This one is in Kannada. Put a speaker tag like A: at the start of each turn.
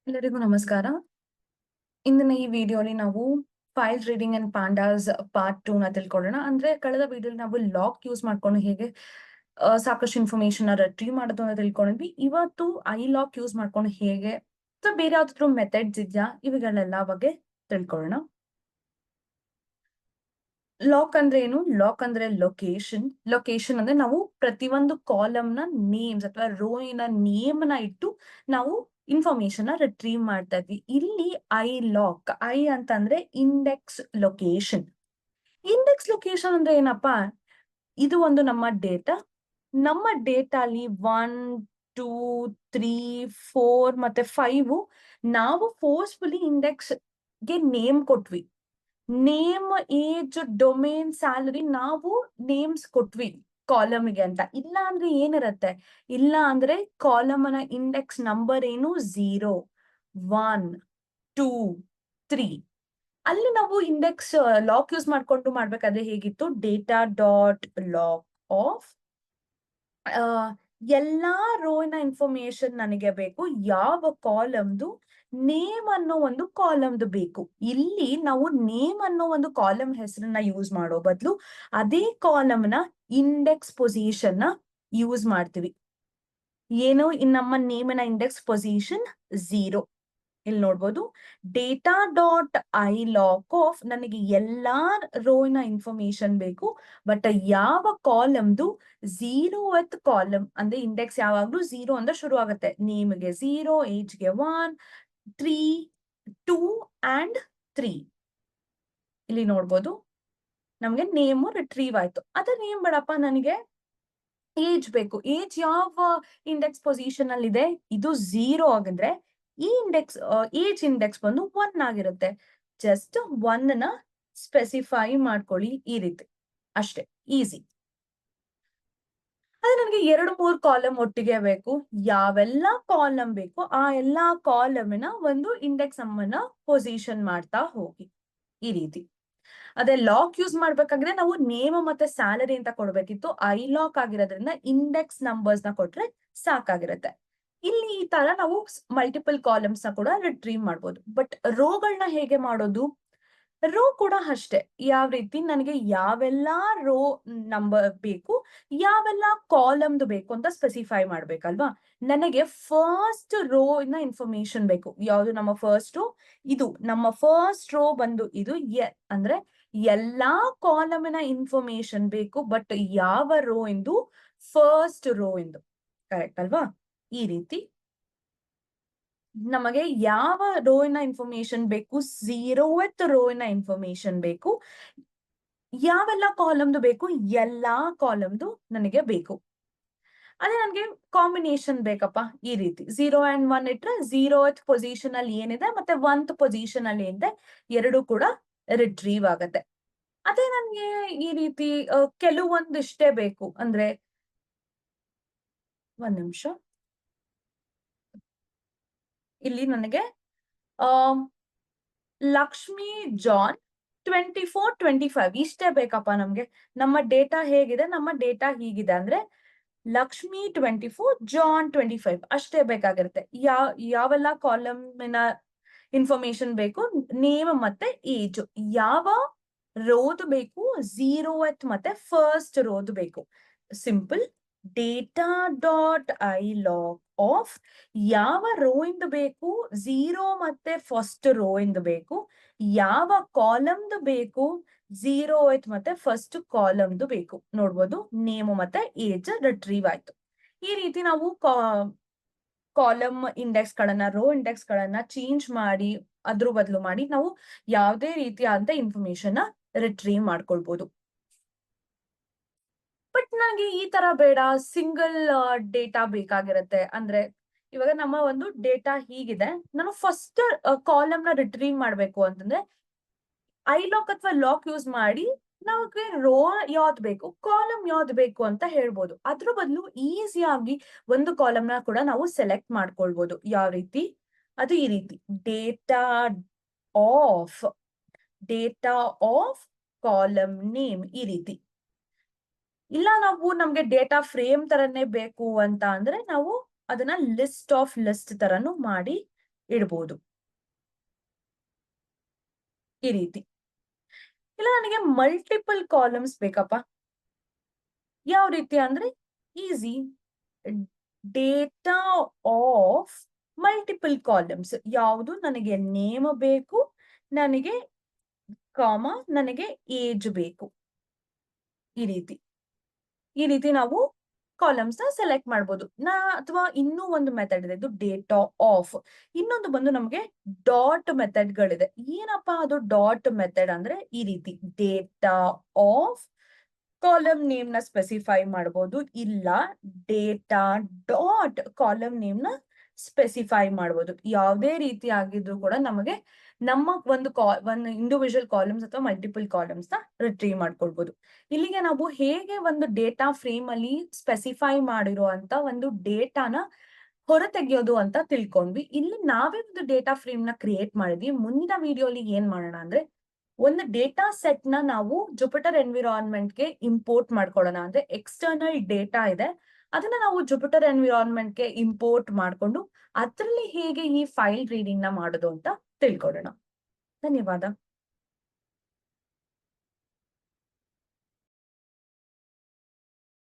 A: ಎಲ್ಲರಿಗೂ ನಮಸ್ಕಾರ. ಇಂದಿನ ಈ ವಿಡಿಯೋಲಿ ನಾವು file reading and pandas part 2 ನ ತಿಳ್ಕೊಳ್ಳೋಣ. ಅಂದ್ರೆ ಕಳೆದ ವಿಡಿಯೋಲಿ ನಾವು ಲಾಕ್ ಯೂಸ್ ಮಾಡ್ಕೊಂಡು ಹೇಗೆ ಸಾಕಷ್ಟು ಇನ್ಫಾರ್ಮೇಶನ್ ರಿಟ್ರೀವ್ ಮಾಡೋದು ಅಂತ ತಿಳ್ಕೊಂಡಿದ್ವಿ. ಇವತ್ತು ಐ ಲಾಕ್ ಯೂಸ್ ಮಾಡ್ಕೊಂಡು ಹೇಗೆ ಬೇರೆ ಯಾವ್ದಾದ್ರು ಮೆಥಡ್ಸ್ ಇದೆಯಾ ಇವುಗಳೆಲ್ಲ ಬಗ್ಗೆ ತಿಳ್ಕೊಳ್ಳೋಣ. ಲಾಕ್ ಅಂದ್ರೆ ಏನು? ಲಾಕ್ ಅಂದ್ರೆ ಲೊಕೇಶನ್. ಲೊಕೇಶನ್ ಅಂದ್ರೆ ನಾವು ಪ್ರತಿಯೊಂದು ಕಾಲಮ್ ನ ನೇಮ್ಸ್ ಅಥವಾ ರೋಯಿನ ನೇಮ್ ನ ಇಟ್ಟು ನಾವು ಇನ್ಫಾರ್ಮೇಶನ್ ರಿಟ್ರೀವ್ ಮಾಡ್ತಾ ಇದ್ವಿ. ಇಲ್ಲಿ ಐ ಲಾಕ್, ಐ ಅಂತಂದ್ರೆ ಇಂಡೆಕ್ಸ್ ಲೊಕೇಶನ್. ಇಂಡೆಕ್ಸ್ ಲೊಕೇಶನ್ ಅಂದ್ರೆ ಏನಪ್ಪಾ? ಇದು ಒಂದು ನಮ್ಮ ಡೇಟಾ. ನಮ್ಮ ಡೇಟಾಲಿ 1, 2, 3, 4 ಮತ್ತೆ 5 ನಾವು ಫೋರ್ಸ್ಫುಲಿ ಇಂಡೆಕ್ಸ್ ಗೆ ನೇಮ್ ಕೊಟ್ವಿ. ನೇಮ್, ಏಜ್, ಡೊಮೇನ್, ಸ್ಯಾಲರಿ ನಾವು ನೇಮ್ಸ್ ಕೊಟ್ವಿ ಕಾಲಮ್ಗೆ ಅಂತ. ಇಲ್ಲ ಅಂದ್ರೆ ಏನಿರತ್ತೆ? ಇಲ್ಲ ಅಂದ್ರೆ ಕಾಲಮ್ ನ ಇಂಡೆಕ್ಸ್ ನಂಬರ್ ಏನು? 0, 1, 2, 3. ಅಲ್ಲಿ ನಾವು ಇಂಡೆಕ್ಸ್ ಲಾಕ್ ಯೂಸ್ ಮಾಡ್ಕೊಂಡು ಮಾಡ್ಬೇಕಾದ್ರೆ ಹೇಗಿತ್ತು? ಡೇಟಾ ಡಾಟ್ ಲಾಕ್ ಆಫ್ ಎಲ್ಲಾ ರೋನ ಇನ್ಫಾರ್ಮೇಶನ್ ನನಗೆ ಬೇಕು. ಯಾವ ಕಾಲಮ್ದು ನೇಮ್ ಅನ್ನೋ ಒಂದು ಕಾಲಮ್ದು ಬೇಕು. ಇಲ್ಲಿ ನಾವು ನೇಮ್ ಅನ್ನೋ ಒಂದು ಕಾಲಮ್ ಹೆಸರನ್ನ ಯೂಸ್ ಮಾಡೋ ಬದಲು ಅದೇ ಕಾಲಮ್ ನ ಇಂಡೆಕ್ಸ್ ಪೊಸಿಷನ್ ನ ಯೂಸ್ ಮಾಡ್ತೀವಿ. ಏನು? ನಮ್ಮ ನೇಮಿನ ಇಂಡೆಕ್ಸ್ ಪೊಸಿಷನ್ 0. ಇಲ್ಲಿ ನೋಡ್ಬೋದು, data dot I lock of ನನಗೆ ಎಲ್ಲಾ ರೋನ ಇನ್ಫಾರ್ಮೇಶನ್ ಬೇಕು. ಬಟ್ ಯಾವ ಕಾಲಮ್ದು 0th ಕಾಲಮ್ ಅಂದ್ರೆ ಇಂಡೆಕ್ಸ್ ಯಾವಾಗ್ಲೂ 0 ಅಂದ್ರೆ ಶುರು ಆಗುತ್ತೆ. ನೇಮ್ಗೆ 0, ಏಜ್ಗೆ 1, 3, 2 and 3. ಇಲ್ಲಿ ನೋಡ್ಬೋದು, ನಮ್ಗೆ ನೇಮ್ ರಿಟ್ರೀವ್ ಆಯ್ತು. ಅದ ನೇಮ್ ಬೇಡಪ್ಪ, ನನಗೆ ಏಜ್ ಬೇಕು. ಏಜ್ ಯಾವ ಇಂಡೆಕ್ಸ್ ಪೊಸಿಷನ್ ಅಲ್ಲಿ ಇದೆ? ಇದು 0 ಆಗಿದ್ರೆ ಈ ಇಂಡೆಕ್ಸ್ ಏಜ್ ಇಂಡೆಕ್ಸ್ ಬಂದು 1 ಆಗಿರುತ್ತೆ. ಜಸ್ಟ್ 1 ನ ಸ್ಪೆಸಿಫೈ ಮಾಡ್ಕೊಳ್ಳಿ ಈ ರೀತಿ, ಅಷ್ಟೇ. ಈಸಿ. ಅದೇ ನನಗೆ 2-3 ಕಾಲಮ್ ಒಟ್ಟಿಗೆ ಬೇಕು. ಯಾವೆಲ್ಲ ಕಾಲಮ್ ಬೇಕು ಆ ಎಲ್ಲಾ ಕಾಲಮಿನ ಒಂದು ಇಂಡೆಕ್ಸ್ ಅಮ್ಮನ ಪೊಸಿಷನ್ ಮಾಡ್ತಾ ಹೋಗಿ ಈ ರೀತಿ. ಅದೇ ಲಾಕ್ ಯೂಸ್ ಮಾಡ್ಬೇಕಾದ್ರೆ ನಾವು ನೇಮ್ ಮತ್ತೆ ಸ್ಯಾಲರಿ ಅಂತ ಕೊಡ್ಬೇಕಿತ್ತು. ಐ ಲಾಕ್ ಆಗಿರೋದ್ರಿಂದ ಇಂಡೆಕ್ಸ್ ನಂಬರ್ಸ್ ನ ಕೊಟ್ರೆ ಸಾಕಾಗಿರುತ್ತೆ. ಇಲ್ಲಿ ಈ ತರ ನಾವು ಮಲ್ಟಿಪಲ್ ಕಾಲಮ್ಸ್ ನ ಕೂಡ ರಿಟ್ರೀವ್ ಮಾಡ್ಬೋದು. ಬಟ್ ರೋಗಳನ್ನ ಹೇಗೆ ಮಾಡೋದು? ರೋ ಕೂಡ ಅಷ್ಟೇ. ಯಾವ ರೀತಿ? ನನಗೆ ಯಾವೆಲ್ಲಾ ರೋ ನಂಬರ್ ಬೇಕು, ಯಾವೆಲ್ಲ ಕಾಲಮ್ದು ಬೇಕು ಅಂತ ಸ್ಪೆಸಿಫೈ ಮಾಡ್ಬೇಕಲ್ವಾ? ನನಗೆ ಫಸ್ಟ್ ರೋ ನ ಇನ್ಫಾರ್ಮೇಶನ್ ಬೇಕು. ಯಾವುದು ನಮ್ಮ ಫಸ್ಟ್ ರೋ? ಇದು ನಮ್ಮ ಫಸ್ಟ್ ರೋ ಬಂದು ಇದು ಅಂದ್ರೆ ಎಲ್ಲಾ ಕಾಲಮಿನ ಇನ್ಫಾರ್ಮೇಶನ್ ಬೇಕು. ಬಟ್ ಯಾವ ರೋ ಇಂದು? ಫಸ್ಟ್ ರೋ ಇಂದು. ಕರೆಕ್ಟ್ ಅಲ್ವಾ? ಈ ರೀತಿ ನಮಗೆ ಯಾವ ರೋನ ಇನ್ಫಾರ್ಮೇಶನ್ ಬೇಕು? 0th ರೋನ ಇನ್ಫಾರ್ಮೇಶನ್ ಬೇಕು. ಯಾವೆಲ್ಲ ಕಾಲಮ್ದು ಬೇಕು? ಎಲ್ಲಾ ಕಾಲಮ್ದು ನನಗೆ ಬೇಕು. ಅದೇ ನನಗೆ ಕಾಂಬಿನೇಷನ್ ಬೇಕಪ್ಪ ಈ ರೀತಿ. 0 and 1 ಇಟ್ರೆ 0th ಪೊಸಿಷನ್ ಅಲ್ಲಿ ಏನಿದೆ ಮತ್ತೆ 1th ಪೊಸಿಷನ್ ಅಲ್ಲಿ ಏನಿದೆ ಎರಡು ಕೂಡ ರಿಟ್ರೀವ್ ಆಗತ್ತೆ. ಅದೇ ನನ್ಗೆ ಈ ರೀತಿ ಕೆಲವೊಂದಿಷ್ಟೇ ಬೇಕು ಅಂದ್ರೆ, ಒಂದ್ ನಿಮಿಷ, ಇಲ್ಲಿ ನನಗೆ ಆ ಲಕ್ಷ್ಮಿ ಜಾನ್ 24, 25 ಇಷ್ಟೇ ಬೇಕಪ್ಪ ನಮ್ಗೆ. ನಮ್ಮ ಡೇಟಾ ಹೇಗಿದೆ? ನಮ್ಮ ಡೇಟಾ ಹೀಗಿದೆ ಅಂದ್ರೆ ಲಕ್ಷ್ಮಿ 24, ಜಾನ್ 25 ಅಷ್ಟೇ ಬೇಕಾಗಿರುತ್ತೆ. ಯಾವೆಲ್ಲ ಕಾಲಮಿನ ಇನ್ಫಾರ್ಮೇಶನ್ ಬೇಕು? ನೇಮ್ ಮತ್ತೆ ಏಜ್. ಯಾವ ರೋದ್ ಬೇಕು? 0th ಮತ್ತೆ ಫಸ್ಟ್ ರೋದ್ ಬೇಕು. Simple. Data dot I lock of ಯಾವ ರೋ ಇಂದ ಬೇಕು? 0 ಮತ್ತೆ ಫಸ್ಟ್ ರೋ ಇಂದ ಬೇಕು. ಯಾವ ಕಾಲಮ್ದು ಬೇಕು? 0th ಮತ್ತೆ ಫಸ್ಟ್ ಕಾಲಮ್ದು ಬೇಕು. ನೋಡ್ಬೋದು, ನೇಮ್ ಮತ್ತೆ ಏಜ್ ರಿಟ್ರೀವ್ ಆಯ್ತು. ಈ ರೀತಿ ನಾವು ಕಾಲಮ್ ಇಂಡೆಕ್ಸ್ ಗಳನ್ನ, ರೋ ಇಂಡೆಕ್ಸ್ ಗಳನ್ನ ಚೇಂಜ್ ಮಾಡಿ ಅದ್ರ ಬದಲು ಮಾಡಿ ನಾವು ಯಾವುದೇ ರೀತಿಯಾದ ಇನ್ಫಾರ್ಮೇಶನ್ ರಿಟ್ರೀವ್ ಮಾಡ್ಕೊಳ್ಬಹುದು. ಬಟ್ ನನಗೆ ಈ ತರ ಬೇಡ, ಸಿಂಗಲ್ ಡೇಟಾ ಬೇಕಾಗಿರುತ್ತೆ. ಅಂದ್ರೆ ಇವಾಗ ನಮ್ಮ ಒಂದು ಡೇಟಾ ಹೀಗಿದೆ, ನಾನು ಫಸ್ಟ್ ಕಾಲಮ್ ನ ರಿಟ್ರೀವ್ ಮಾಡ್ಬೇಕು ಅಂತಂದ್ರೆ ಐ ಲಾಕ್ ಅಥವಾ ಲಾಕ್ ಯೂಸ್ ಮಾಡಿ ನಮಗೆ ರೋ ಯಾವ್ದು ಬೇಕು, ಕಾಲಮ್ ಯಾವ್ದು ಬೇಕು ಅಂತ ಹೇಳ್ಬೋದು. ಅದ್ರ ಬದಲು ಈಸಿಯಾಗಿ ಒಂದು ಕಾಲಮ್ ನ ಕೂಡ ನಾವು ಸೆಲೆಕ್ಟ್ ಮಾಡ್ಕೊಳ್ಬಹುದು. ಯಾವ ರೀತಿ? ಅದು ಈ ರೀತಿ. Data of data of column name ಈ ರೀತಿ. ಇಲ್ಲ ನಾವು ನಮ್ಗೆ ಡೇಟಾ ಫ್ರೇಮ್ ತರನೇ ಬೇಕು ಅಂತ ಅಂದ್ರೆ ನಾವು ಅದನ್ನ ಲಿಸ್ಟ್ ಆಫ್ ಲಿಸ್ಟ್ ತರನು ಮಾಡಿ ಇಡ್ಬೋದು ಈ ರೀತಿ. ಇಲ್ಲ ನನಗೆ ಮಲ್ಟಿಪಲ್ ಕಾಲಮ್ಸ್ ಬೇಕಪ್ಪ. ಯಾವ ರೀತಿ ಅಂದ್ರೆ easy. Data of multiple columns. ಯಾವುದು ನನಗೆ ನೇಮ್ ಬೇಕು, ನನಗೆ ಕಾಮ, ನನಗೆ ಏಜ್ ಬೇಕು. ಈ ರೀತಿ ನಾವು ಕಾಲಮ್ಸ್ ನ ಸೆಲೆಕ್ಟ್ ಮಾಡ್ಬೋದು. ಅಥವಾ ಇನ್ನೂ ಒಂದು ಮೆಥಡ್ ಇದೆ, ಇದು ಡೇಟಾ ಆಫ್. ಇನ್ನೊಂದು ಬಂದು ನಮಗೆ ಡಾಟ್ ಮೆಥಡ್ ಗಳಿದೆ. ಏನಪ್ಪಾ ಅದು ಡಾಟ್ ಮೆಥಡ್ ಅಂದ್ರೆ ಈ ರೀತಿ ಡೇಟಾ ಆಫ್ ಕಾಲಮ್ ನೇಮ್ ನ ಸ್ಪೆಸಿಫೈ ಮಾಡಬಹುದು, ಇಲ್ಲ ಡೇಟಾ ಡಾಟ್ ಕಾಲಮ್ ನೇಮ್ ನ ಸ್ಪೆಸಿಫೈ ಮಾಡಬಹುದು. ಯಾವುದೇ ರೀತಿ ಆಗಿದ್ರು ಕೂಡ ನಮಗೆ ನಮ್ಮ ಒಂದು ಇಂಡಿವಿಜುವಲ್ ಕಾಲಮ್ಸ್ ಅಥವಾ ಮಲ್ಟಿಪಲ್ ಕಾಲಮ್ಸ್ ನ ರಿಟ್ರೀವ್ ಮಾಡ್ಕೊಳ್ಬಹುದು. ಇಲ್ಲಿಗೆ ನಾವು ಹೇಗೆ ಒಂದು ಡೇಟಾ ಫ್ರೇಮ್ ಅಲ್ಲಿ ಸ್ಪೆಸಿಫೈ ಮಾಡಿರುವಂತ ಒಂದು ಡೇಟಾನ ಹೊರ ತೆಗೆಯೋದು ಅಂತ ತಿಳ್ಕೊಂಡ್ವಿ. ಇಲ್ಲಿ ನಾವೇ ಒಂದು ಡೇಟಾ ಫ್ರೇಮ್ ನ ಕ್ರಿಯೇಟ್ ಮಾಡಿದ್ವಿ. ಮುಂದಿನ ವಿಡಿಯೋಲಿ ಏನ್ ಮಾಡೋಣ ಅಂದ್ರೆ ಒಂದು ಡೇಟಾ ಸೆಟ್ ನ ನಾವು ಜುಪಿಟರ್ ಎನ್ವಿರಾನ್ಮೆಂಟ್ ಗೆ ಇಂಪೋರ್ಟ್ ಮಾಡ್ಕೊಳ್ಳೋಣ. ಅಂದ್ರೆ ಎಕ್ಸ್ಟರ್ನಲ್ ಡೇಟಾ ಇದೆ, ಅದನ್ನ ನಾವು ಜುಪಿಟರ್ ಎನ್ವಿರಾನ್ಮೆಂಟ್ ಗೆ ಇಂಪೋರ್ಟ್ ಮಾಡ್ಕೊಂಡು ಅದರಲ್ಲಿ ಹೇಗೆ ಈ ಫೈಲ್ ರೀಡಿಂಗ್ ನ ಮಾಡೋದು ಅಂತ ತಿಳ್ಕೊಳ್ಳೋಣ. ಧನ್ಯವಾದ.